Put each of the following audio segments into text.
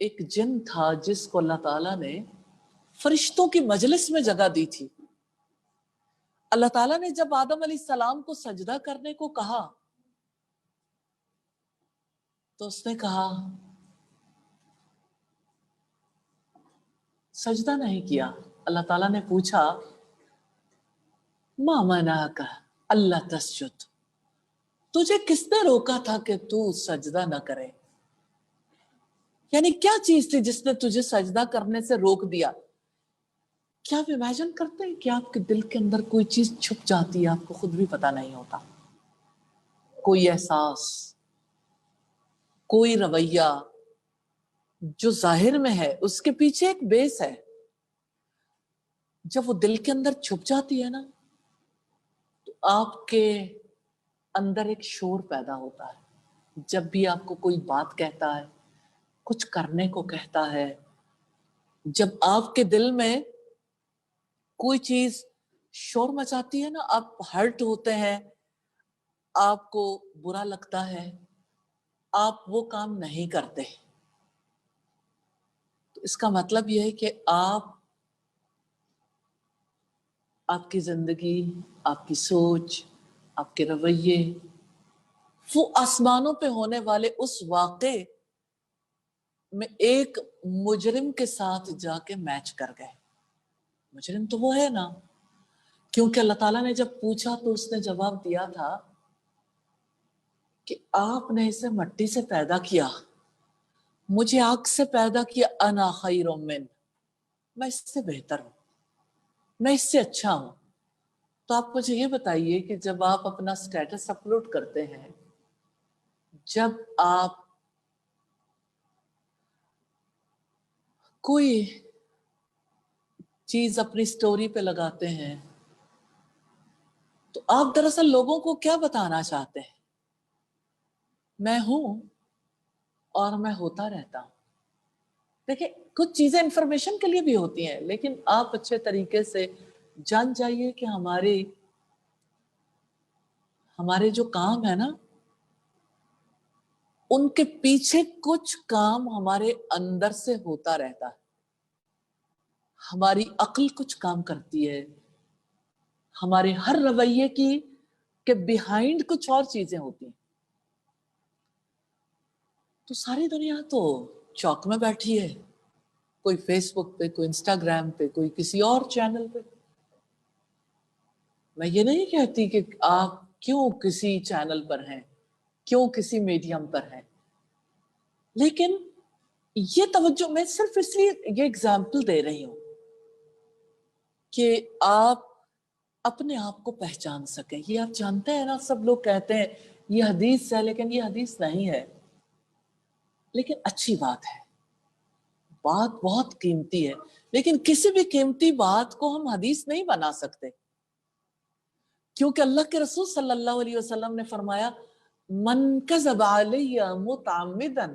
ایک جن تھا جس کو اللہ تعالیٰ نے فرشتوں کی مجلس میں جگہ دی تھی. اللہ تعالیٰ نے جب آدم علیہ السلام کو سجدہ کرنے کو کہا تو اس نے کہا سجدہ نہیں کیا. اللہ تعالیٰ نے پوچھا ما منعک اللہ تسجد، تجھے کس نے روکا تھا کہ تو سجدہ نہ کرے؟ یعنی کیا چیز تھی جس نے تجھے سجدہ کرنے سے روک دیا؟ کیا آپ امیجن کرتے ہیں کہ آپ کے دل کے اندر کوئی چیز چھپ جاتی ہے، آپ کو خود بھی پتا نہیں ہوتا، کوئی احساس، کوئی رویہ جو ظاہر میں ہے اس کے پیچھے ایک بیس ہے. جب وہ دل کے اندر چھپ جاتی ہے نا تو آپ کے اندر ایک شور پیدا ہوتا ہے. جب بھی آپ کو کوئی بات کہتا ہے، کچھ کرنے کو کہتا ہے، جب آپ کے دل میں کوئی چیز شور مچاتی ہے نا، آپ ہرٹ ہوتے ہیں، آپ کو برا لگتا ہے، آپ وہ کام نہیں کرتے. تو اس کا مطلب یہ ہے کہ آپ کی زندگی، آپ کی سوچ، آپ کے رویے وہ آسمانوں پہ ہونے والے اس واقعے میں ایک مجرم کے ساتھ جا کے میچ کر گئے. مجرم تو وہ ہے نا، کیونکہ اللہ تعالیٰ نے جب پوچھا تو اس نے جواب دیا تھا کہ آپ نے اسے مٹی سے پیدا کیا، مجھے آگ سے پیدا کیا، انا خیر من، میں اس سے بہتر ہوں، میں اس سے اچھا ہوں. تو آپ مجھے یہ بتائیے کہ جب آپ اپنا سٹیٹس اپلوڈ کرتے ہیں، جب آپ کوئی چیز اپنی سٹوری پہ لگاتے ہیں تو آپ دراصل لوگوں کو کیا بتانا چاہتے ہیں؟ میں ہوں اور میں ہوتا رہتا ہوں. دیکھیں کچھ چیزیں انفارمیشن کے لیے بھی ہوتی ہیں، لیکن آپ اچھے طریقے سے جان جائیے کہ ہمارے جو کام ہے نا ان کے پیچھے کچھ کام ہمارے اندر سے ہوتا رہتا ہے. ہماری عقل کچھ کام کرتی ہے، ہمارے ہر رویے کے بیہائنڈ کچھ اور چیزیں ہوتی ہیں. تو ساری دنیا تو چوک میں بیٹھی ہے، کوئی فیس بک پہ، کوئی انسٹاگرام پہ، کوئی کسی اور چینل پہ. میں یہ نہیں کہتی کہ آپ کیوں کسی چینل پر ہیں، کیوں کسی میڈیم پر ہیں، لیکن یہ توجہ میں صرف اس لیے یہ اگزامپل دے رہی ہوں کہ آپ اپنے آپ کو پہچان سکیں. یہ آپ جانتے ہیں نا، سب لوگ کہتے ہیں یہ حدیث ہے، لیکن یہ حدیث نہیں ہے. لیکن اچھی بات ہے، بات بہت قیمتی ہے، لیکن کسی بھی قیمتی بات کو ہم حدیث نہیں بنا سکتے، کیونکہ اللہ کے رسول صلی اللہ علیہ وسلم نے فرمایا من کذب علی متعمدا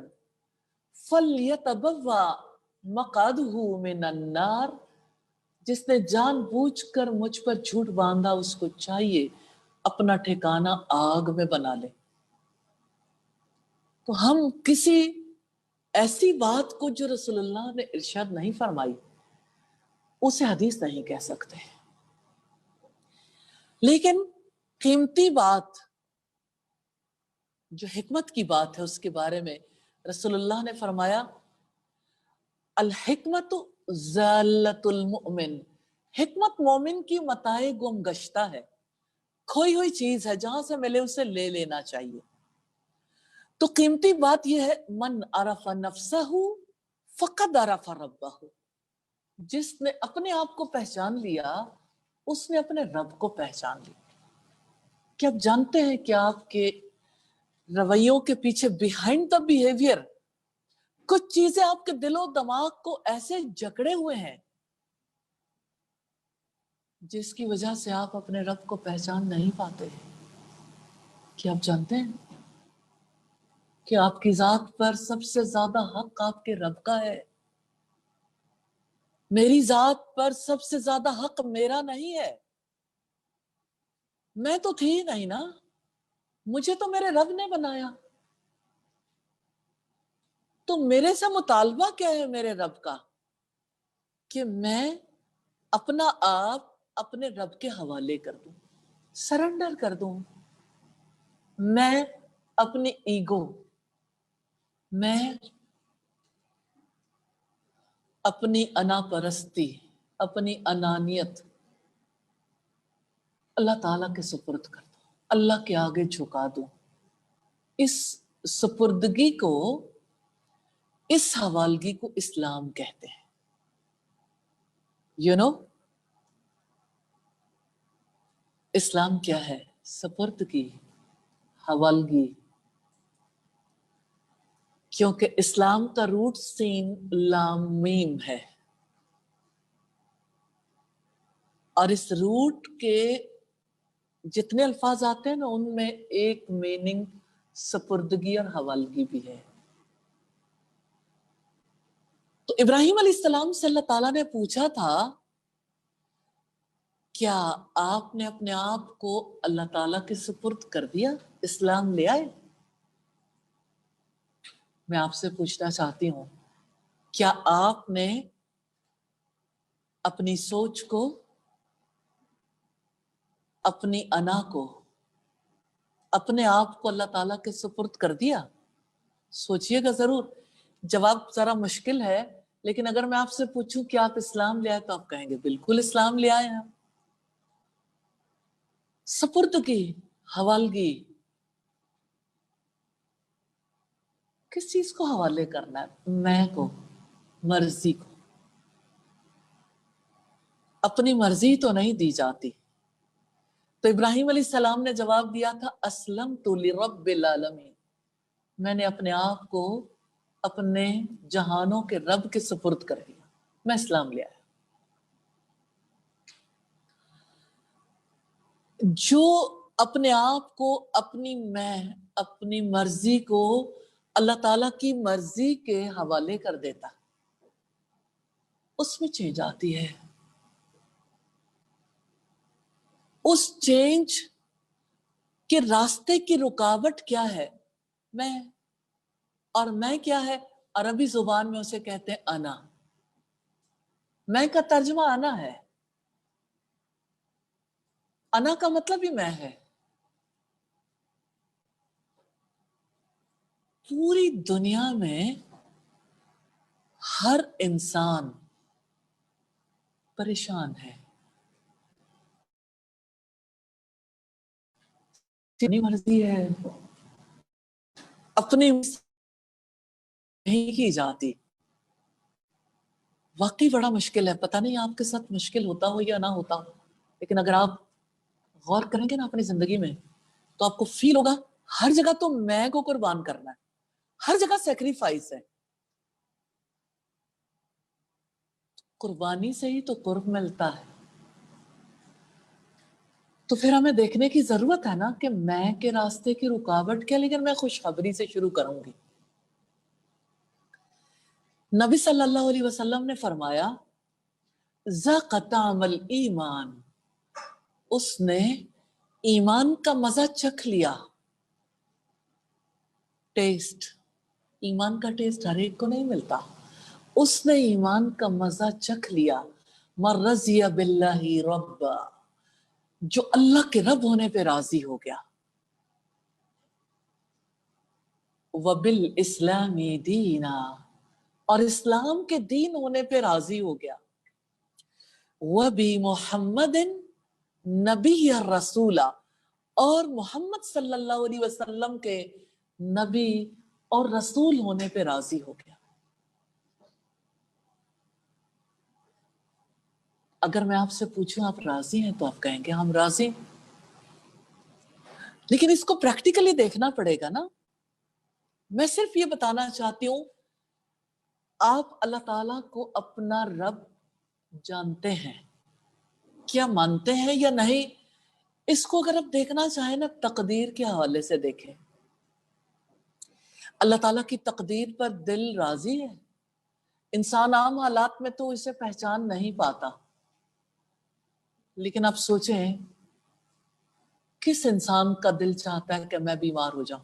فلیتبوا مقعدہ من النار، جس نے جان بوجھ کر مجھ پر جھوٹ باندھا اس کو چاہیے اپنا ٹھکانہ آگ میں بنا لے. تو ہم کسی ایسی بات کو جو رسول اللہ نے ارشاد نہیں فرمائی اسے حدیث نہیں کہہ سکتے. لیکن قیمتی بات جو حکمت کی بات ہے اس کے بارے میں رسول اللہ نے فرمایا الحکمت ضالۃ المؤمن، حکمت مومن کی متاع گم گشتہ ہے، کھوئی ہوئی چیز ہے، جہاں سے ملے اسے لے لینا چاہیے. تو قیمتی بات یہ ہے من عرف نفسہ فقد عرف ربہ، جس نے اپنے آپ کو پہچان لیا اس نے اپنے رب کو پہچان لیا. کیا آپ جانتے ہیں کہ آپ کے رویوں کے پیچھے بیہائنڈ دا بیہیویئر کچھ چیزیں آپ کے دل و دماغ کو ایسے جکڑے ہوئے ہیں جس کی وجہ سے آپ اپنے رب کو پہچان نہیں پاتے. کیا آپ جانتے ہیں کہ آپ کی ذات پر سب سے زیادہ حق آپ کے رب کا ہے؟ میری ذات پر سب سے زیادہ حق میرا نہیں ہے، میں تو تھی نہیں نا، مجھے تو میرے رب نے بنایا. تو میرے سے مطالبہ کیا ہے میرے رب کا کہ میں اپنا آپ اپنے رب کے حوالے کر دوں، سرنڈر کر دوں. میں اپنی ایگو، میں اپنی انا پرستی، اپنی انانیت اللہ تعالیٰ کے سپرد کر دوں، اللہ کے آگے جھکا دوں. اس سپردگی کو، اس حوالگی کو اسلام کہتے ہیں. یو نو اسلام کیا ہے؟ سپردگی، حوالگی. کیونکہ اسلام کا روٹ سین لام میم ہے، اور اس روٹ کے جتنے الفاظ آتے ہیں نا ان میں ایک میننگ سپردگی اور حوالگی بھی ہے. تو ابراہیم علیہ السلام سے اللہ تعالیٰ نے پوچھا تھا کیا آپ نے اپنے آپ کو اللہ تعالیٰ کے سپرد کر دیا، اسلام لے آئے؟ میں آپ سے پوچھنا چاہتی ہوں، کیا آپ نے اپنی سوچ کو، اپنی انا کو، اپنے آپ کو اللہ تعالیٰ کے سپرد کر دیا؟ سوچئے گا ضرور. جواب ذرا مشکل ہے، لیکن اگر میں آپ سے پوچھوں کہ آپ اسلام لے آئے تو آپ کہیں گے بالکل اسلام لے آئے ہیں. سپردگی، حوالگی. کس چیز کو حوالے کرنا ہے؟ میں کو، مرضی کو. اپنی مرضی تو نہیں دی جاتی. تو ابراہیم علیہ السلام نے جواب دیا تھا اسلمت لرب العالمین، میں نے اپنے آپ کو اپنے جہانوں کے رب کے سپرد کر دیا، میں اسلام لے آیا. جو اپنے آپ کو، اپنی مرضی کو اللہ تعالیٰ کی مرضی کے حوالے کر دیتا، اس میں چینج آتی ہے. اس چینج کے راستے کی رکاوٹ کیا ہے؟ میں. اور میں کیا ہے؟ عربی زبان میں اسے کہتے ہیں انا. میں کا ترجمہ انا ہے. انا کا مطلب ہی میں ہے. پوری دنیا میں ہر انسان پریشان ہے. اپنی مرضی ہے، اپنی نہیں کی جاتی. واقعی بڑا مشکل ہے. پتہ نہیں آپ کے ساتھ مشکل ہوتا ہو یا نہ ہوتا ہو، لیکن اگر آپ غور کریں گے نا اپنی زندگی میں تو آپ کو فیل ہوگا ہر جگہ تو میں کو قربان کرنا ہے، ہر جگہ سیکریفائس ہے. قربانی سے ہی تو قرب ملتا ہے. تو پھر ہمیں دیکھنے کی ضرورت ہے نا کہ میں کے راستے کی رکاوٹ کیا. لیکن میں خوشخبری سے شروع کروں گی. نبی صلی اللہ علیہ وسلم نے فرمایا ذاق طعم الایمان، اس نے ایمان کا مزہ چکھ لیا. ٹیسٹ، ایمان کا ٹیسٹ ہر ایک کو نہیں ملتا. اس نے ایمان کا مزہ چکھ لیا. من رضی باللہ ربا، جو اللہ کے رب ہونے پہ راضی ہو گیا. وبالاسلام دینا، اور اسلام کے دین ہونے پہ راضی ہو گیا. وبمحمد نبی رسولا، اور محمد صلی اللہ علیہ وسلم کے نبی اور رسول ہونے پہ راضی ہو گیا. اگر میں آپ سے پوچھوں آپ راضی ہیں تو آپ کہیں گے ہم راضی ہیں. لیکن اس کو پریکٹیکلی دیکھنا پڑے گا نا. میں صرف یہ بتانا چاہتی ہوں آپ اللہ تعالیٰ کو اپنا رب جانتے ہیں، کیا مانتے ہیں یا نہیں؟ اس کو اگر آپ دیکھنا چاہیں نا تقدیر کے حوالے سے دیکھیں. اللہ تعالیٰ کی تقدیر پر دل راضی ہے. انسان عام حالات میں تو اسے پہچان نہیں پاتا. لیکن آپ سوچیں کس انسان کا دل چاہتا ہے کہ میں بیمار ہو جاؤں؟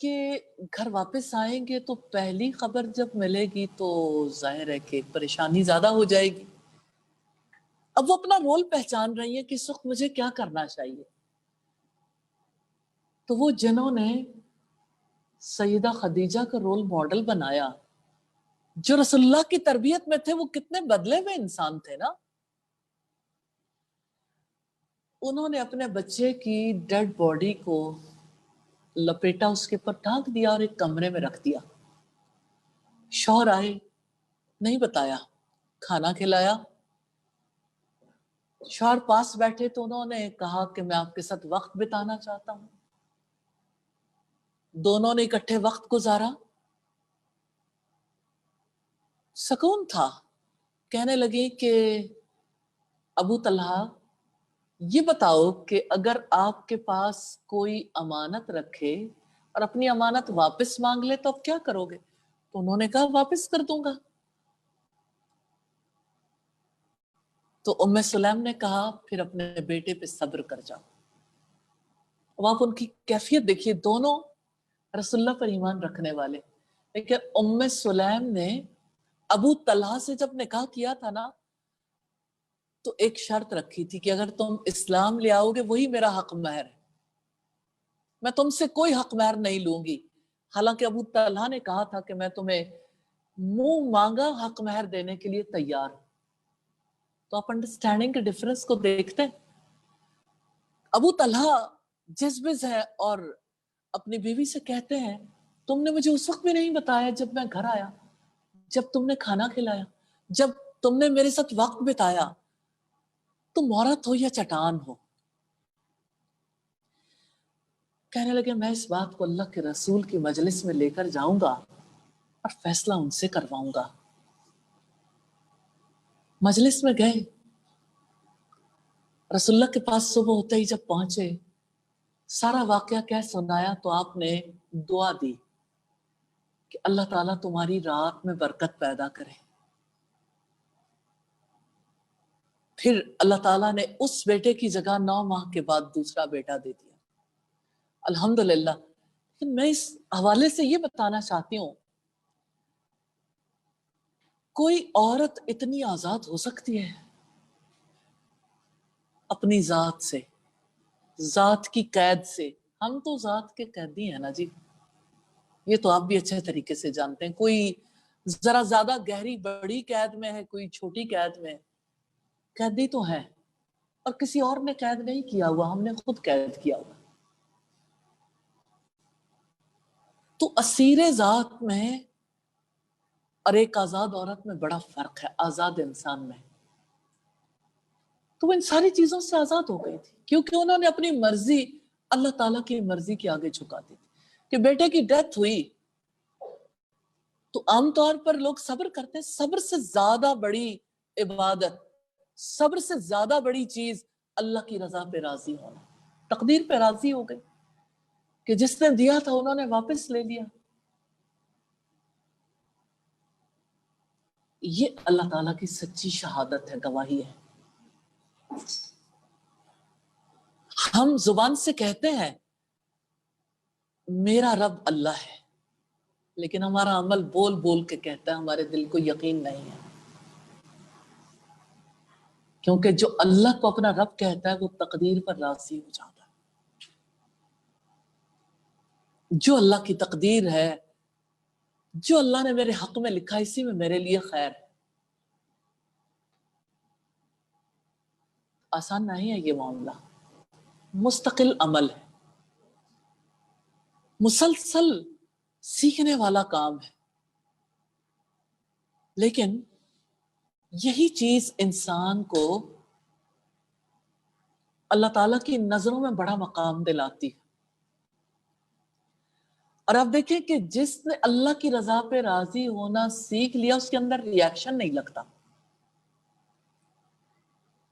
کہ گھر واپس آئیں گے تو پہلی خبر جب ملے گی تو ظاہر ہے کہ پریشانی زیادہ ہو جائے گی. اب وہ اپنا رول پہچان رہی ہے کہ اس وقت مجھے کیا کرنا چاہیے. تو وہ جنہوں نے سیدہ خدیجہ کا رول ماڈل بنایا، جو رسول اللہ کی تربیت میں تھے، وہ کتنے بدلے ہوئے انسان تھے نا. انہوں نے اپنے بچے کی ڈیڈ باڈی کو لپیٹا، اس کے اوپر ڈھانک دیا اور ایک کمرے میں رکھ دیا. شوہر آئے، نہیں بتایا، کھانا کھلایا. شوہر پاس بیٹھے تو انہوں نے کہا کہ میں آپ کے ساتھ وقت بتانا چاہتا ہوں. دونوں نے اکٹھے وقت گزارا، سکون تھا. کہنے لگی کہ ابو طلحہ یہ بتاؤ کہ اگر آپ کے پاس کوئی امانت رکھے اور اپنی امانت واپس مانگ لے تو آپ کیا کرو گے؟ تو انہوں نے کہا واپس کر دوں گا. تو ام سلیم نے کہا پھر اپنے بیٹے پہ صبر کر جاؤ. اب آپ ان کی کیفیت دیکھیے، دونوں رسول اللہ پر ایمان رکھنے والے. لیکن ام سلیم نے ابو طلحہ سے جب نکاح کیا تھا نا تو ایک شرط رکھی تھی کہ اگر تم اسلام لے آؤ گے وہی میرا حق مہر ہے، میں تم سے کوئی حق مہر نہیں لوں گی. حالانکہ ابو طلحہ نے کہا تھا کہ میں تمہیں منہ مانگا حق مہر دینے کے لیے تیار ہوں. تو آپ انڈرسٹینڈنگ کے ڈفرنس کو دیکھتے ہیں. ابو طلحہ جذبز ہے اور اپنی بیوی سے کہتے ہیں تم نے مجھے اس وقت بھی نہیں بتایا جب میں گھر آیا، جب تم نے کھانا کھلایا، جب تم نے میرے ساتھ وقت بتایا. تم عورت ہو یا چٹان ہو؟ کہنے لگے میں اس بات کو اللہ کے رسول کی مجلس میں لے کر جاؤں گا اور فیصلہ ان سے کرواؤں گا. مجلس میں گئے، رسول اللہ کے پاس صبح ہوتے ہی جب پہنچے، سارا واقعہ کیا سنایا تو آپ نے دعا دی کہ اللہ تعالیٰ تمہاری رات میں برکت پیدا کرے. پھر اللہ تعالیٰ نے اس بیٹے کی جگہ 9 ماہ کے بعد دوسرا بیٹا دے دیا. الحمدللہ. لیکن میں اس حوالے سے یہ بتانا چاہتی ہوں، کوئی عورت اتنی آزاد ہو سکتی ہے اپنی ذات سے، ذات کی قید سے؟ ہم تو ذات کے قیدی ہیں نا جی، یہ تو آپ بھی اچھے طریقے سے جانتے ہیں. کوئی ذرا زیادہ گہری بڑی قید میں ہے، کوئی چھوٹی قید میں ہے. قیدی تو ہے، اور کسی اور نے قید نہیں کیا ہوا، ہم نے خود قید کیا ہوا. تو اسیر ذات میں اور ایک آزاد عورت میں بڑا فرق ہے، آزاد انسان میں. تو وہ ان ساری چیزوں سے آزاد ہو گئی تھی کیونکہ انہوں نے اپنی مرضی اللہ تعالیٰ کی مرضی کے آگے جھکا دی تھی. کہ بیٹے کی ڈیتھ ہوئی تو عام طور پر لوگ صبر کرتے ہیں. صبر سے زیادہ بڑی عبادت، صبر سے زیادہ بڑی چیز اللہ کی رضا پہ راضی ہونا. تقدیر پہ راضی ہو گئی کہ جس نے دیا تھا انہوں نے واپس لے لیا. یہ اللہ تعالیٰ کی سچی شہادت ہے، گواہی ہے. ہم زبان سے کہتے ہیں میرا رب اللہ ہے، لیکن ہمارا عمل بول بول کے کہتا ہے ہمارے دل کو یقین نہیں ہے. کیونکہ جو اللہ کو اپنا رب کہتا ہے وہ تقدیر پر راضی ہو جاتا ہے. جو اللہ کی تقدیر ہے، جو اللہ نے میرے حق میں لکھا، اسی میں میرے لیے خیر ہے. آسان نہیں ہے یہ معاملہ، مستقل عمل ہے، مسلسل سیکھنے والا کام ہے. لیکن یہی چیز انسان کو اللہ تعالیٰ کی نظروں میں بڑا مقام دلاتی ہے. اور آپ دیکھیں کہ جس نے اللہ کی رضا پہ راضی ہونا سیکھ لیا اس کے اندر ریاکشن نہیں لگتا.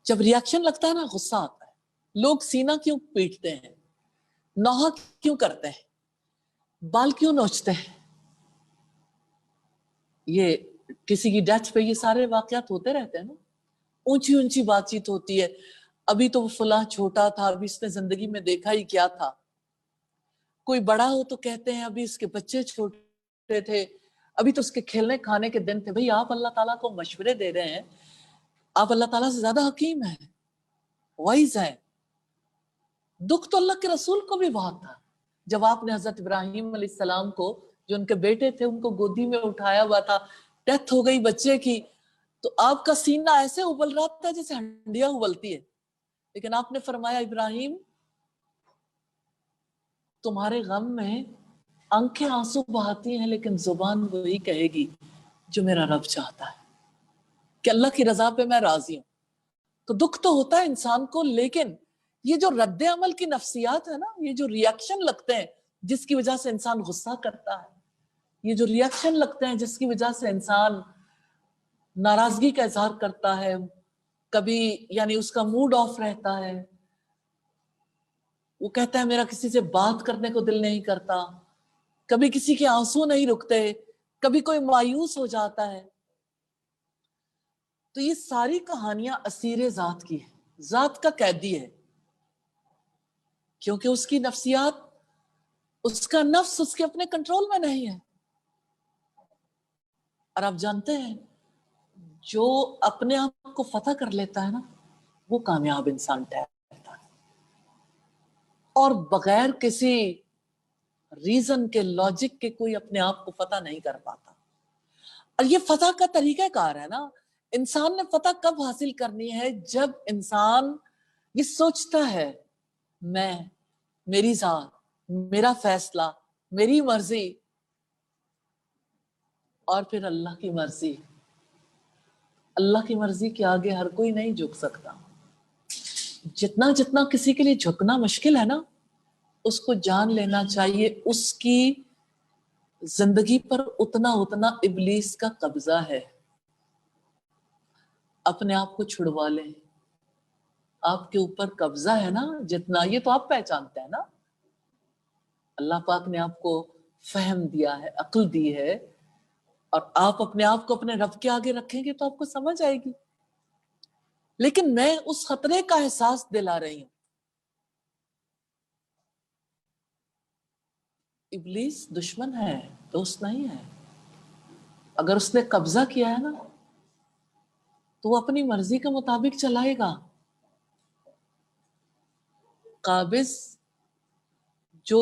جب ریاکشن لگتا ہے نا غصہ آتا ہے. لوگ سینہ کیوں پیٹتے ہیں، نوحہ کیوں کرتے ہیں، بال کیوں نوچتے ہیں؟ یہ کسی کی ڈیتھ پہ یہ سارے واقعات ہوتے رہتے ہیں نا. اونچی اونچی بات چیت ہوتی ہے، ابھی تو وہ فلاں چھوٹا تھا، ابھی اس نے زندگی میں دیکھا ہی کیا تھا. کوئی بڑا ہو تو کہتے ہیں ابھی اس کے بچے چھوٹے تھے، ابھی تو اس کے کھیلنے کھانے کے دن تھے. بھئی آپ اللہ تعالیٰ کو مشورے دے رہے ہیں، آپ اللہ تعالیٰ سے زیادہ حکیم ہیں، وائز ہیں. دکھ تو اللہ کے رسول کو بھی بہت تھا جب آپ نے حضرت ابراہیم علیہ السلام کو، جو ان کے بیٹے تھے، ان کو گودی میں اٹھایا ہوا تھا، ڈیتھ ہو گئی بچے کی، تو آپ کا سینہ ایسے ابل رہا تھا جیسے ہنڈیاں ابلتی ہے. لیکن آپ نے فرمایا ابراہیم تمہارے غم میں آنکھیں آنسو بہاتی ہیں لیکن زبان وہی کہے گی جو میرا رب چاہتا ہے، کہ اللہ کی رضا پہ میں راضی ہوں. تو دکھ تو ہوتا ہے انسان کو، لیکن یہ جو رد عمل کی نفسیات ہے نا، یہ جو ریاکشن لگتے ہیں جس کی وجہ سے انسان غصہ کرتا ہے، یہ جو ریاکشن لگتے ہیں جس کی وجہ سے انسان ناراضگی کا اظہار کرتا ہے، کبھی یعنی اس کا موڈ آف رہتا ہے، وہ کہتا ہے میرا کسی سے بات کرنے کو دل نہیں کرتا، کبھی کسی کے آنسو نہیں رکتے، کبھی کوئی مایوس ہو جاتا ہے. تو یہ ساری کہانیاں اسیر ذات کی ہے، ذات کا قیدی ہے، کیونکہ اس کی نفسیات، اس کا نفس اس کے اپنے کنٹرول میں نہیں ہے. اور آپ جانتے ہیں جو اپنے آپ کو فتح کر لیتا ہے نا، وہ کامیاب انسان ٹھہرتا ہے، اور بغیر کسی ریزن کے، لاجک کے، کوئی اپنے آپ کو فتح نہیں کر پاتا. اور یہ فتح کا طریقہ کار ہے نا. انسان نے فتح کب حاصل کرنی ہے؟ جب انسان یہ سوچتا ہے میں، میری ذات، میرا فیصلہ، میری مرضی، اور پھر اللہ کی مرضی. اللہ کی مرضی کے آگے ہر کوئی نہیں جھک سکتا. جتنا جتنا کسی کے لیے جھکنا مشکل ہے نا، اس کو جان لینا چاہیے اس کی زندگی پر اتنا اتنا ابلیس کا قبضہ ہے. اپنے آپ کو چھڑوا لیں، آپ کے اوپر قبضہ ہے نا جتنا، یہ تو آپ پہچانتے ہیں نا. اللہ پاک نے آپ کو فہم دیا ہے، عقل دی ہے، اور آپ اپنے آپ کو اپنے رب کے آگے رکھیں گے تو آپ کو سمجھ آئے گی. لیکن میں اس خطرے کا احساس دلا رہی ہوں. ابلیس دشمن ہے، دوست نہیں ہے. اگر اس نے قبضہ کیا ہے نا تو وہ اپنی مرضی کے مطابق چلائے گا. قابض جو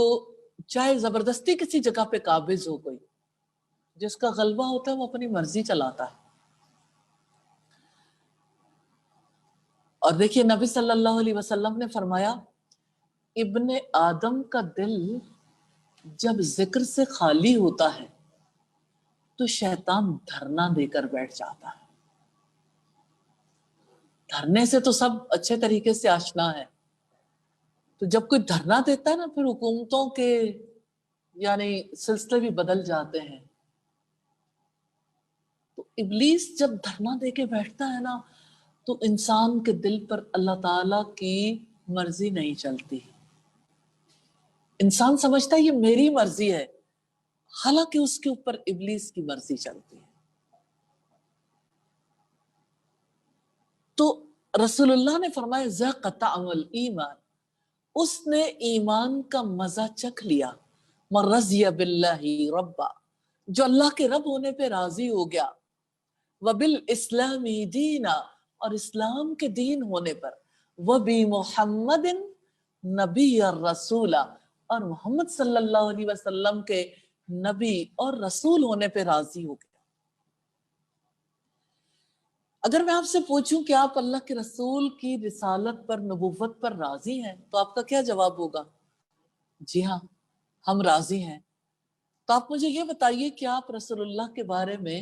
چاہے زبردستی کسی جگہ پہ قابض ہو، کوئی جس کا غلبہ ہوتا ہے وہ اپنی مرضی چلاتا ہے. اور دیکھیے نبی صلی اللہ علیہ وسلم نے فرمایا ابن آدم کا دل جب ذکر سے خالی ہوتا ہے تو شیطان دھرنا دے کر بیٹھ جاتا ہے. دھرنے سے تو سب اچھے طریقے سے آشنا ہے، تو جب کوئی دھرنا دیتا ہے نا پھر حکومتوں کے یعنی سلسلے بھی بدل جاتے ہیں. تو ابلیس جب دھرنا دے کے بیٹھتا ہے نا تو انسان کے دل پر اللہ تعالیٰ کی مرضی نہیں چلتی. انسان سمجھتا ہے یہ میری مرضی ہے، حالانکہ اس کے اوپر ابلیس کی مرضی چلتی ہے. تو رسول اللہ نے فرمایا ذاق طعم الایمان، اس نے ایمان کا مزہ چکھ لیا. من رضی باللہ ربا، جو اللہ کے رب ہونے پہ راضی ہو گیا، وبالاسلام دینا، اور اسلام کے دین ہونے پر، وبمحمد نبی الرسول، اور محمد صلی اللہ علیہ وسلم کے نبی اور رسول ہونے پہ راضی ہو گیا. اگر میں آپ سے پوچھوں کہ آپ اللہ کے رسول کی رسالت پر، نبوت پر راضی ہیں تو آپ کا کیا جواب ہوگا؟ جی ہاں، ہم راضی ہیں. تو آپ مجھے یہ بتائیے کہ آپ رسول اللہ کے بارے میں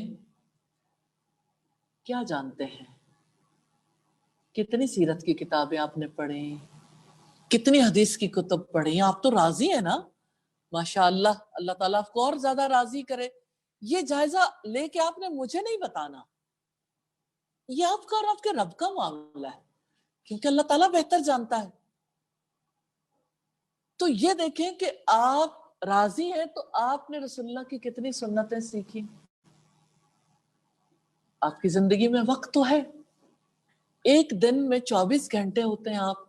کیا جانتے ہیں؟ کتنی سیرت کی کتابیں آپ نے پڑھی، کتنی حدیث کی کتب پڑھی؟ آپ تو راضی ہیں نا؟ ماشاءاللہ، اللہ تعالیٰ آپ کو اور زیادہ راضی کرے. یہ جائزہ لے کے آپ نے مجھے نہیں بتانا، یہ آپ کا اور آپ کے رب کا معاملہ ہے، کیونکہ اللہ تعالیٰ بہتر جانتا ہے. تو یہ دیکھیں کہ آپ راضی ہیں تو آپ نے رسول اللہ کی کتنی سنتیں سیکھی. آپ کی زندگی میں وقت تو ہے، ایک دن میں 24 گھنٹے ہوتے ہیں. آپ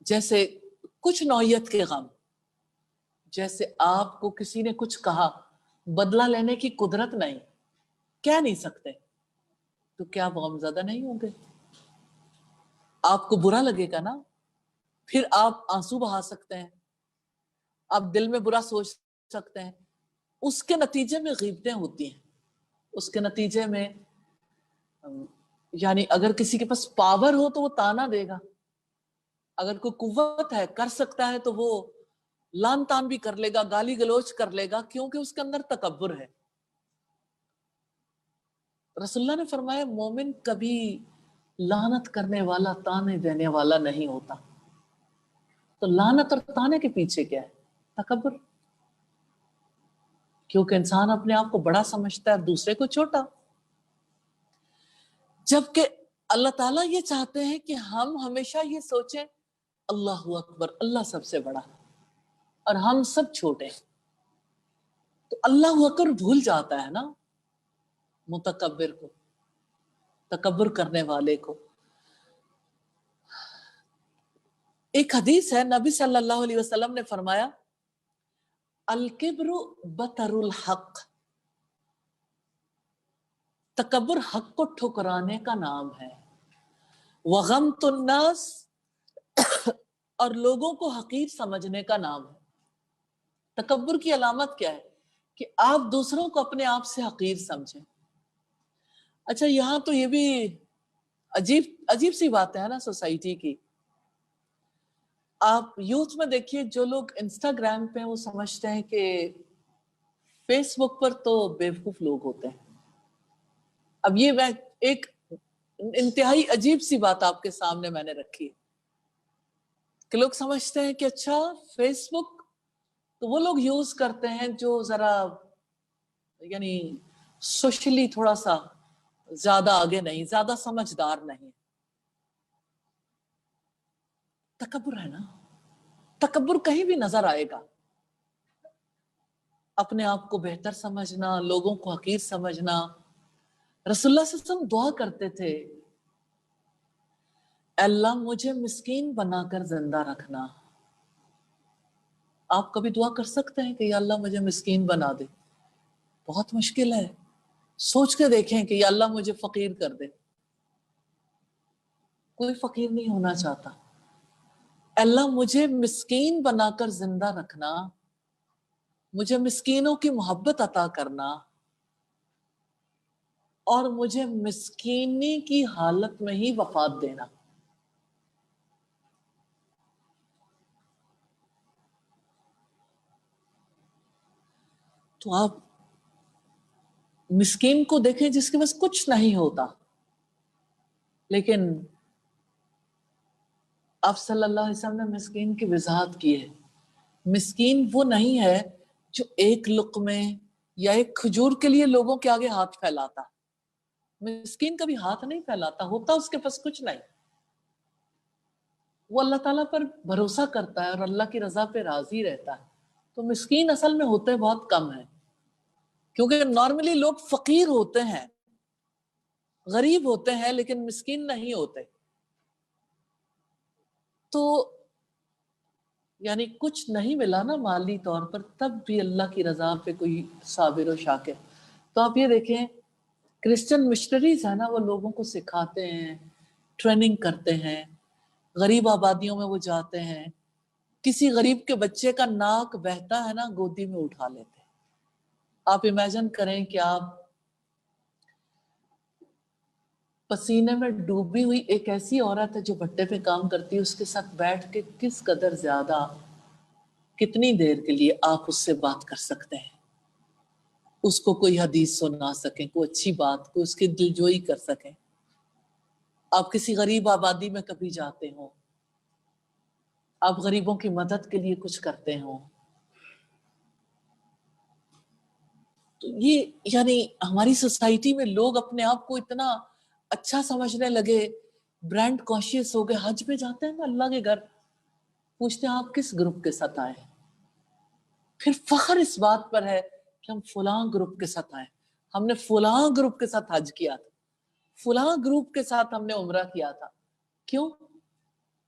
جیسے کچھ نوعیت کے غم، جیسے آپ کو کسی نے کچھ کہا، بدلہ لینے کی قدرت نہیں، کہہ نہیں سکتے، تو کیا آپ غمزدہ نہیں ہوں گے؟ آپ کو برا لگے گا نا، پھر آپ آنسو بہا سکتے ہیں، آپ دل میں برا سوچ سکتے ہیں، اس کے نتیجے میں غیبتیں ہوتی ہیں، اس کے نتیجے میں یعنی اگر کسی کے پاس پاور ہو تو وہ تانا دے گا، اگر کوئی قوت ہے کر سکتا ہے تو وہ لان تان بھی کر لے گا، گالی گلوچ کر لے گا، کیونکہ اس کے اندر تکبر ہے۔ رسول اللہ نے فرمایا مومن کبھی لعنت کرنے والا، تانے دینے والا نہیں ہوتا۔ تو لعنت اور تانے کے پیچھے کیا ہے؟ تکبر، کیونکہ انسان اپنے آپ کو بڑا سمجھتا ہے اور دوسرے کو چھوٹا، جبکہ اللہ تعالیٰ یہ چاہتے ہیں کہ ہم ہمیشہ یہ سوچیں اللہ اکبر، اللہ سب سے بڑا اور ہم سب چھوٹے۔ تو اللہ اکبر بھول جاتا ہے نا متکبر کو، تکبر کرنے والے کو۔ ایک حدیث ہے، نبی صلی اللہ علیہ وسلم نے فرمایا الکبر بطر الحق، تکبر حق کو ٹھکرانے کا نام ہے، وغمط الناس، اور لوگوں کو حقیر سمجھنے کا نام ہے۔ تکبر کی علامت کیا ہے؟ کہ آپ دوسروں کو اپنے آپ سے حقیر سمجھیں۔ اچھا یہاں تو یہ بھی عجیب سی بات ہے نا سوسائٹی کی۔ آپ یوتھ میں دیکھیے، جو لوگ انسٹاگرام پہ وہ سمجھتے ہیں کہ فیس بک پر تو بیوقوف لوگ ہوتے ہیں۔ اب یہ میں ایک انتہائی عجیب سی بات آپ کے سامنے میں نے رکھی ہے کہ لوگ سمجھتے ہیں کہ اچھا فیس بک تو وہ لوگ یوز کرتے ہیں جو ذرا یعنی سوشلی تھوڑا سا زیادہ آگے نہیں، زیادہ سمجھدار نہیں۔ تکبر ہے نا، تکبر کہیں بھی نظر آئے گا، اپنے آپ کو بہتر سمجھنا، لوگوں کو حقیر سمجھنا۔ رسول اللہ صلی اللہ علیہ وسلم دعا کرتے تھے اللہ مجھے مسکین بنا کر زندہ رکھنا۔ آپ کبھی دعا کر سکتے ہیں کہ یا اللہ مجھے مسکین بنا دے؟ بہت مشکل ہے۔ سوچ کے دیکھیں کہ یا اللہ مجھے فقیر کر دے۔ کوئی فقیر نہیں ہونا چاہتا۔ اللہ مجھے مسکین بنا کر زندہ رکھنا، مجھے مسکینوں کی محبت عطا کرنا، اور مجھے مسکینی کی حالت میں ہی وفات دینا۔ تو آپ مسکین کو دیکھیں جس کے پاس کچھ نہیں ہوتا، لیکن آپ صلی اللہ علیہ وسلم نے مسکین کی وضاحت کی ہے۔ مسکین وہ نہیں ہے جو ایک لقمے یا ایک کھجور کے لیے لوگوں کے آگے ہاتھ پھیلاتا۔ مسکین کبھی ہاتھ نہیں پھیلاتا، ہوتا اس کے پاس کچھ نہیں، وہ اللہ تعالیٰ پر بھروسہ کرتا ہے اور اللہ کی رضا پہ راضی رہتا ہے۔ تو مسکین اصل میں ہوتے بہت کم ہیں، کیونکہ نارملی لوگ فقیر ہوتے ہیں، غریب ہوتے ہیں، لیکن مسکین نہیں ہوتے۔ تو یعنی کچھ نہیں ملا نا مالی طور پر، تب بھی اللہ کی رضا پہ کوئی صابر و شاکر۔ تو آپ یہ دیکھیں کرسچن مشنریز ہیں نا، وہ لوگوں کو سکھاتے ہیں، ٹریننگ کرتے ہیں، غریب آبادیوں میں وہ جاتے ہیں، کسی غریب کے بچے کا ناک بہتا ہے نا گودی میں اٹھا لیتے ہیں۔ آپ امیجن کریں کہ آپ پسینے میں ڈوبی ہوئی ایک ایسی عورت ہے جو بھٹے پہ کام کرتی ہے، اس کے ساتھ بیٹھ کے کس قدر زیادہ، کتنی دیر کے لیے آپ اس سے بات کر سکتے ہیں، اس کو کوئی حدیث سنا سکیں، کوئی اچھی بات، کوئی اس کی دلجوئی کر سکیں۔ آپ کسی غریب آبادی میں کبھی جاتے ہوں، آپ غریبوں کی مدد کے لیے کچھ کرتے ہوں، تو یہ یعنی ہماری سوسائٹی میں لوگ اپنے آپ کو اتنا اچھا سمجھنے لگے، برانڈ کانشیس ہو گئے۔ حج پہ جاتے ہیں نا اللہ کے گھر، پوچھتے ہیں آپ کس گروپ کے ساتھ آئے ہیں، پھر فخر اس بات پر ہے کہ ہم فلاں گروپ کے ساتھ آئے، ہم نے فلاں گروپ کے ساتھ حج کیا تھا، فلاں گروپ کے ساتھ ہم نے عمرہ کیا تھا۔ کیوں؟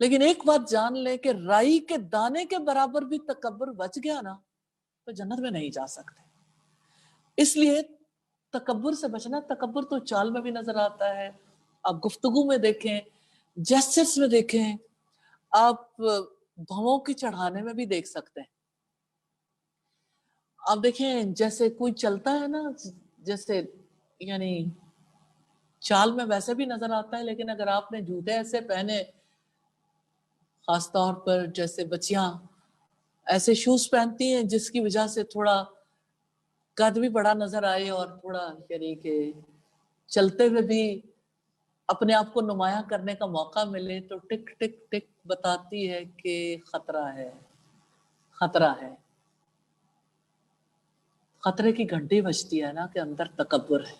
لیکن ایک بات جان لیں کہ رائی کے دانے کے برابر بھی تکبر بچ گیا نا تو جنت میں نہیں جا سکتے. اس لیے تکبر سے بچنا. تکبر تو چال میں بھی نظر آتا ہے، آپ گفتگو میں دیکھیں، جیسچرز میں دیکھیں، آپ بھووں کی چڑھانے میں بھی دیکھ سکتے ہیں. آپ دیکھیں جیسے کوئی چلتا ہے نا، جیسے یعنی چال میں ویسے بھی نظر آتا ہے، لیکن اگر آپ نے جوتے ایسے پہنے، خاص طور پر جیسے بچیاں ایسے شوز پہنتی ہیں جس کی وجہ سے تھوڑا قد بھی بڑا نظر آئے اور تھوڑا یعنی کہ چلتے ہوئے بھی اپنے آپ کو نمایاں کرنے کا موقع ملے، تو ٹک ٹک ٹک بتاتی ہے کہ خطرہ ہے، خطرہ ہے. خطرے کی گھنٹی بجتی ہے نا کہ اندر تکبر ہے.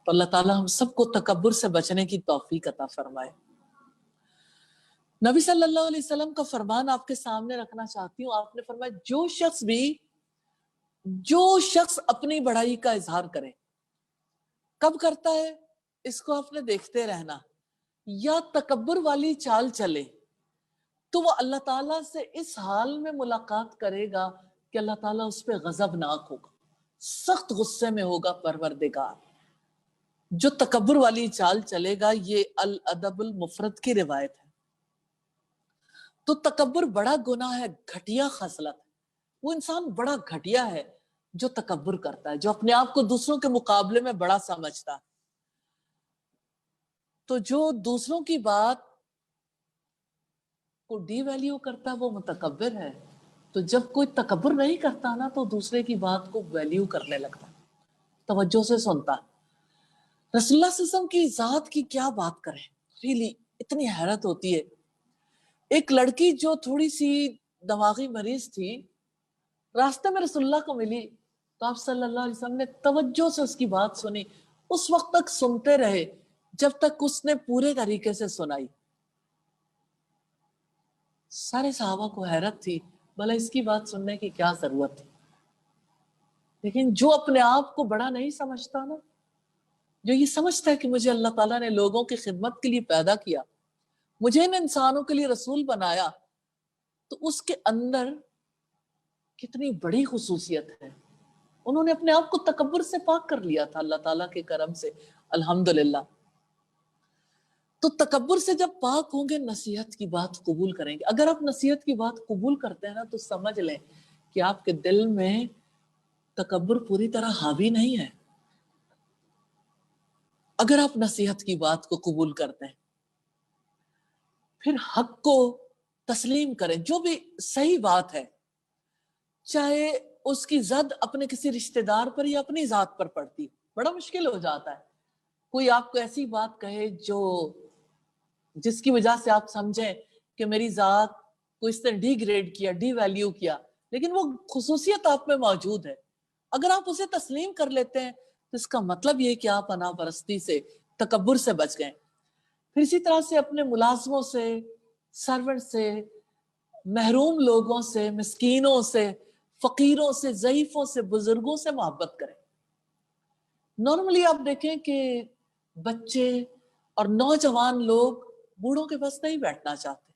تو اللہ تعالیٰ ہم سب کو تکبر سے بچنے کی توفیق عطا فرمائے. نبی صلی اللہ علیہ وسلم کا فرمان آپ کے سامنے رکھنا چاہتی ہوں. آپ نے فرمایا جو شخص اپنی بڑائی کا اظہار کرے، کب کرتا ہے اس کو آپ نے دیکھتے رہنا، یا تکبر والی چال چلے تو وہ اللہ تعالیٰ سے اس حال میں ملاقات کرے گا کہ اللہ تعالیٰ اس پہ غضبناک ہوگا، سخت غصے میں ہوگا پروردگار. جو تکبر والی چال چلے گا، یہ الادب المفرد کی روایت ہے. تو تکبر بڑا گناہ ہے، گھٹیا خصلت ہے. وہ انسان بڑا گھٹیا ہے جو تکبر کرتا ہے، جو اپنے آپ کو دوسروں کے مقابلے میں بڑا سمجھتا ہے. تو جو دوسروں کی بات کو ڈی ویلیو کرتا ہے وہ متکبر ہے. تو جب کوئی تکبر نہیں کرتا نا تو دوسرے کی بات کو ویلیو کرنے لگتا، توجہ سے سنتا. رسول اللہ صلی اللہ علیہ وسلم کی ذات کی کیا بات کریں، ریلی اتنی حیرت ہوتی ہے. ایک لڑکی جو تھوڑی سی دماغی مریض تھی، راستے میں رسول اللہ کو ملی تو آپ صلی اللہ علیہ وسلم نے توجہ سے اس کی بات سنی. اس وقت تک سنتے رہے جب تک اس نے پورے طریقے سے سنائی. سارے صحابہ کو حیرت تھی، بھلا اس کی بات سننے کی کیا ضرورت تھی. لیکن جو اپنے آپ کو بڑا نہیں سمجھتا نا، جو یہ سمجھتا ہے کہ مجھے اللہ تعالیٰ نے لوگوں کی خدمت کے لیے پیدا کیا، مجھے ان انسانوں کے لیے رسول بنایا، تو اس کے اندر کتنی بڑی خصوصیت ہے. انہوں نے اپنے آپ کو تکبر سے پاک کر لیا تھا اللہ تعالیٰ کے کرم سے، الحمدللہ. تو تکبر سے جب پاک ہوں گے، نصیحت کی بات قبول کریں گے. اگر آپ نصیحت کی بات قبول کرتے ہیں نا تو سمجھ لیں کہ آپ کے دل میں تکبر پوری طرح حاوی نہیں ہے. اگر آپ نصیحت کی بات کو قبول کرتے ہیں، پھر حق کو تسلیم کریں. جو بھی صحیح بات ہے، چاہے اس کی زد اپنے کسی رشتہ دار پر یا اپنی ذات پر پڑتی، بڑا مشکل ہو جاتا ہے. کوئی آپ کو ایسی بات کہے جس کی وجہ سے آپ سمجھیں کہ میری ذات کو اس نے ڈی گریڈ کیا، ڈی ویلیو کیا، لیکن وہ خصوصیت آپ میں موجود ہے. اگر آپ اسے تسلیم کر لیتے ہیں تو اس کا مطلب یہ کہ آپ انا پرستی سے، تکبر سے بچ گئے. پھر اسی طرح سے اپنے ملازموں سے، سرونٹ سے، محروم لوگوں سے، مسکینوں سے، فقیروں سے، ضعیفوں سے، بزرگوں سے محبت کریں. نارملی آپ دیکھیں کہ بچے اور نوجوان لوگ بوڑھوں کے پاس نہیں بیٹھنا چاہتے،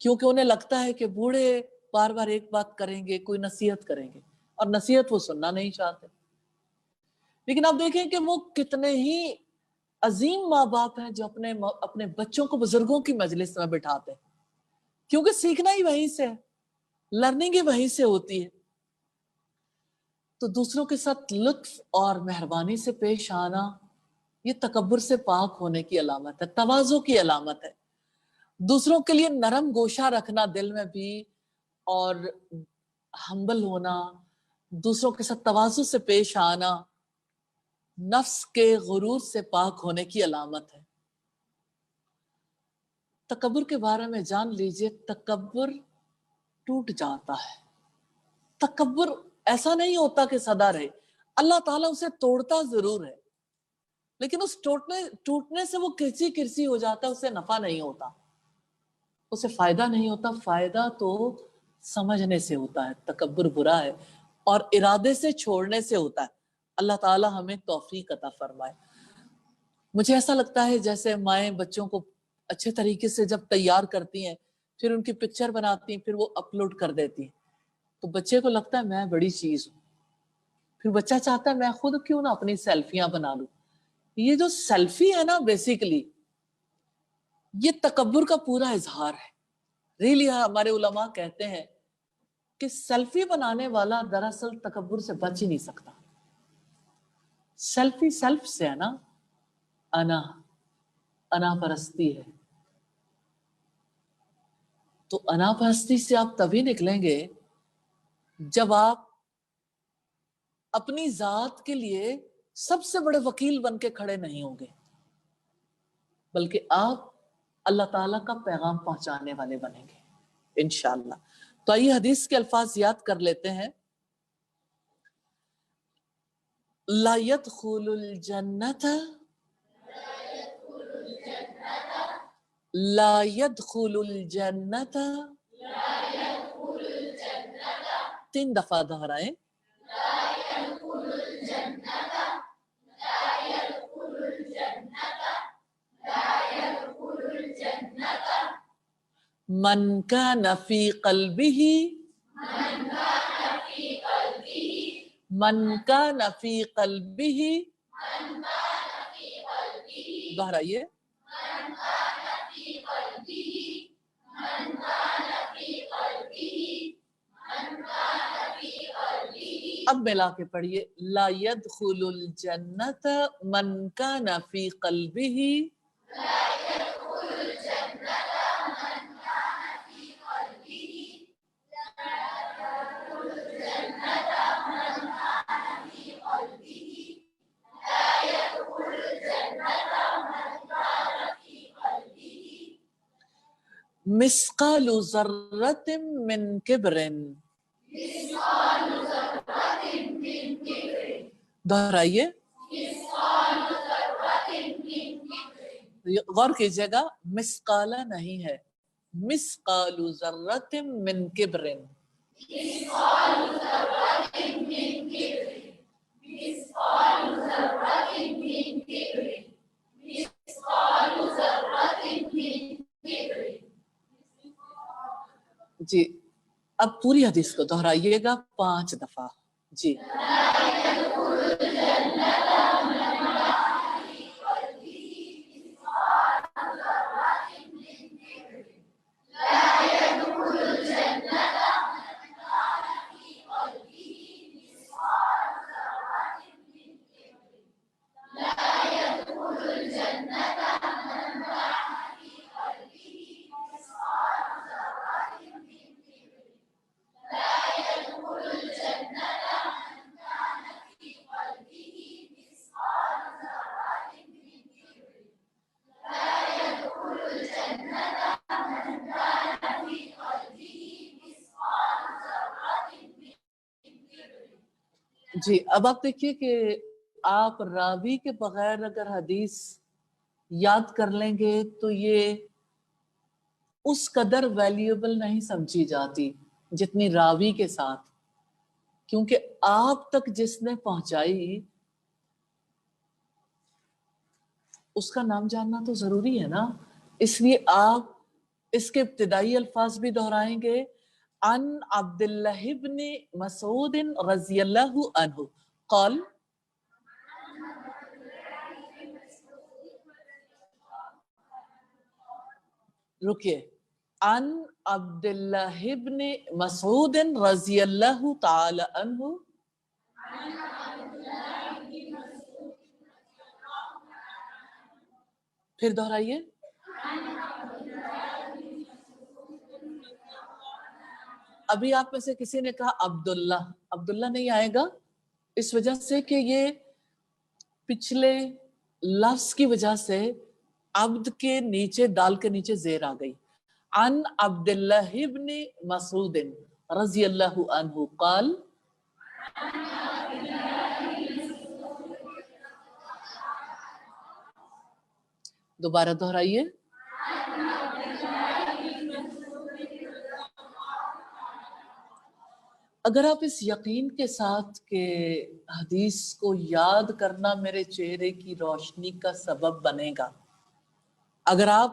کیونکہ انہیں لگتا ہے کہ بوڑھے بار بار ایک بات کریں گے، کوئی نصیحت کریں گے، اور نصیحت وہ سننا نہیں چاہتے. لیکن آپ دیکھیں کہ وہ کتنے ہی عظیم ماں باپ ہیں جو اپنے بچوں کو بزرگوں کی مجلس میں بٹھاتے ہیں، کیونکہ سیکھنا ہی وہیں سے ہے، لرننگ ہی وہیں سے ہوتی ہے. تو دوسروں کے ساتھ لطف اور مہربانی سے پیش آنا، یہ تکبر سے پاک ہونے کی علامت ہے، تواضع کی علامت ہے. دوسروں کے لیے نرم گوشہ رکھنا دل میں بھی، اور ہمبل ہونا، دوسروں کے ساتھ تواضع سے پیش آنا، نفس کے غرور سے پاک ہونے کی علامت ہے. تکبر کے بارے میں جان لیجئے، تکبر ٹوٹ جاتا ہے. تکبر ایسا نہیں ہوتا کہ سدا رہے، اللہ تعالیٰ اسے توڑتا ضرور ہے، لیکن اس ٹوٹنے سے وہ کرسی کرسی ہو جاتا ہے، اسے نفع نہیں ہوتا، اسے فائدہ نہیں ہوتا. فائدہ تو سمجھنے سے ہوتا ہے. تکبر برا ہے اور ارادے سے چھوڑنے سے ہوتا ہے. اللہ تعالیٰ ہمیں توفیق عطا فرمائے. مجھے ایسا لگتا ہے جیسے مائیں بچوں کو اچھے طریقے سے جب تیار کرتی ہیں، پھر ان کی پکچر بناتی ہیں، پھر وہ اپلوڈ کر دیتی ہیں، تو بچے کو لگتا ہے میں بڑی چیز ہوں. پھر بچہ چاہتا ہے میں خود کیوں نہ اپنی سیلفیاں بنا لوں. یہ جو سیلفی ہے نا، بیسیکلی یہ تکبر کا پورا اظہار ہے. ریلی ہمارے علماء کہتے ہیں کہ سیلفی بنانے والا دراصل تکبر سے بچ ہی نہیں سکتا. سیلفی سیلف سے ہے نا، انا پرستی ہے. تو انا پرستی سے آپ تبھی نکلیں گے جب آپ اپنی ذات کے لیے سب سے بڑے وکیل بن کے کھڑے نہیں ہوں گے، بلکہ آپ اللہ تعالیٰ کا پیغام پہنچانے والے بنیں گے انشاءاللہ. تو آئیے حدیث کے الفاظ یاد کر لیتے ہیں. لا يدخل الجنة لا يدخل الجنة 3 دفعہ دہرائیں. من كان في قلبه دہرائیے. اب ملا کے پڑھیے. لا يدخل الجنت من كان في قلبه مثقال ذرة من کبر. دہرائیے. غور کیجیے گا، مسقالہ نہیں ہے، مثقال ذرة من کبر. جی اب پوری حدیث کو دہرائیے گا 5 دفعہ. جی جی اب آپ دیکھیے کہ آپ راوی کے بغیر اگر حدیث یاد کر لیں گے تو یہ اس قدر ویلیوبل نہیں سمجھی جاتی جتنی راوی کے ساتھ، کیونکہ آپ تک جس نے پہنچائی اس کا نام جاننا تو ضروری ہے نا. اس لیے آپ اس کے ابتدائی الفاظ بھی دہرائیں گے. عن عبداللہ بن مسعود رضی اللہ عنہ قال. رکیے. عن عبداللہ بن مسعود رضی اللہ تعالی عنہ. پھر دہرائیے. ابھی آپ میں سے کسی نے کہا عبداللہ. عبداللہ نہیں آئے گا اس وجہ سے کہ یہ پچھلے لفظ کی وجہ سے عبد کے نیچے دال کے نیچے زیر آ گئی. عن عبداللہ بن مسعود رضی اللہ عنہ قال. دوبارہ دہرائیے. اگر آپ اس یقین کے ساتھ کہ حدیث کو یاد کرنا میرے چہرے کی روشنی کا سبب بنے گا، اگر آپ